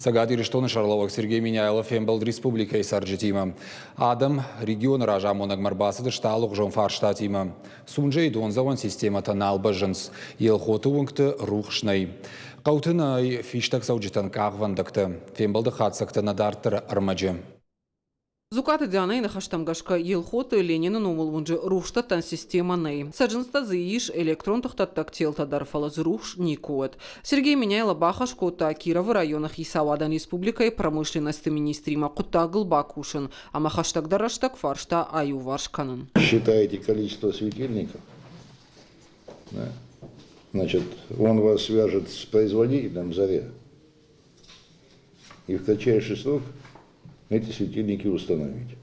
Сагат Ириштоны Шарловак Сергей Миняйлов Фембалд Республика Сарджетима. Адам регион Ражамонаг Марбасады шталук жон фарштатима. Сунджей донзаван система таналбаженс. Елхоты унгты рухшнай. Қаутынай фиштак сауджитан кағвандакты. Фембалды хатсакты надартыр армаджы. Зукаты дианай нахаштамгашка елхоты Ленинин умылвунжи рухштаттан системанай. Саджинста заиш электрон тахтаттак телтадар руш никует. Сергей Миняйло бахаш кота Кирова районах Исавадан республикой промышленности министрима кута Гылбакушин, а махаштак дараштак фаршта аю варшканын. Считаете количество светильников? Да. Значит, он вас свяжет с производителем «Заря». И в кратчайший срок эти светильники установить.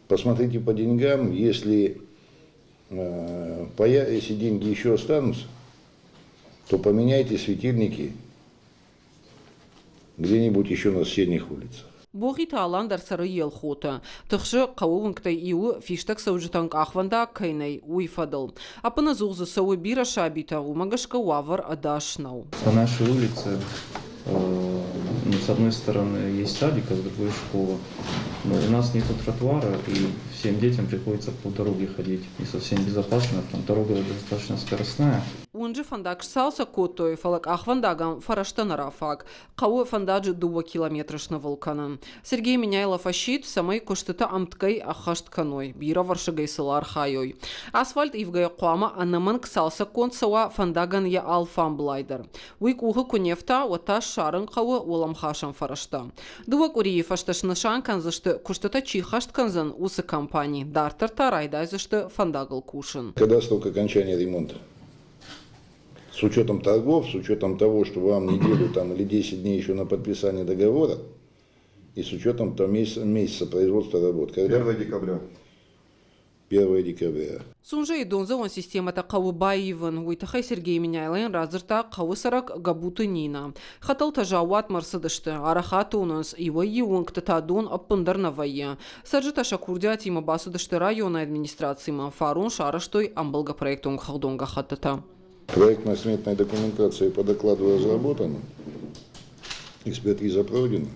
Посмотрите по деньгам, если деньги еще останутся, то поменяйте светильники где-нибудь еще на соседних улицах. Боги таландар сары елхота. Тахшы қауынктай иу фиштак саужитан ахванда кайнай уйфадал. Апына зугзы сауы бира шабита умагашка уавар адашнау. По нашей улице с одной стороны есть садик, а с другой школа. Но у нас нет тротуара, и всем детям приходится по дороге ходить. Не совсем безопасно, там дорога достаточно скоростная. Унжи фандак салса котой фалак ахвандагам фараштана рафак. Кау фандаджи 2 километрашна вулкана. Сергей Миняйлов ащит самай коштыта амткай ахаштканой. Бира варшагай сылар хайой. Асфальт ивгай қуама анаман ксалса консауа фандаган я алфамблайдер. Уик ухы кунефта ваташ шарын кау уламхашан фарашта. Дуак урии фашташна шанкан зашты коштыта чихаштканзан усы компании. Дартар тарайдай зашты фандагал кушин. Когда срок окончания ремонта? С учетом торгов, с учетом того, что вам неделю там, или 10 дней еще на подписание договора, и с учетом там, месяца производства работ. Когда? 1 декабря. 1 декабря. Сунжа и донзаван системата қауы байывын, уйтахай Сергей Миняйлайын разырта қауы сарак габуты нина. Хатал тажауат марсыдышты, арахаты уныз, ивай еуын ктатадон аппындарнавайы. Саджита шакурдя тима басыдышты района администрацияма фарун шарыштой амбалга проектон халдонга хаттата. Проектно-сметная документация по докладу разработана, экспертиза пройдена.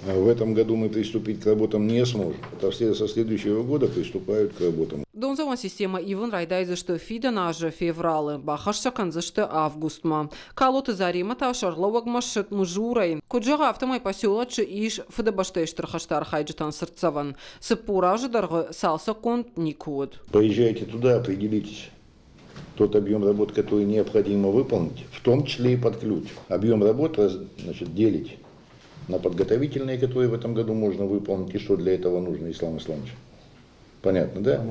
В этом году мы приступить к работам не сможем. Со следующего года приступают к работам. Донзаван система ивен райдайзы, что фиданажа февралы, бахашша канзышты августма. Калоты заримата шарловаг машет мужурай. Коджага автомай поселачы иш фдабаштейштер хаштар хайджетан сырцаван. Сыпуражы даргы салса конт никуд. Поезжайте туда, определитесь. Тот объем работ, который необходимо выполнить, в том числе и под ключ. Объем работ, значит, делить на подготовительные, которые в этом году можно выполнить, и что для этого нужно, Ислам Исламович. Понятно, да?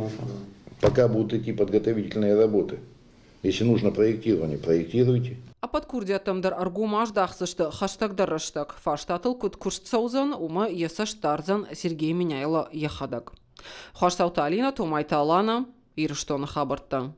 Пока будут идти подготовительные работы. Если нужно проектирование, проектируйте. А под курдиатамдар аргумаш дахсышты хаштаг дараштаг. Фаштатыл кут курштсаузан ума есаштарзан Сергей Миняйло ехадак. Хаштаута Алина, Томайта Алана, Ириштона Хабарта.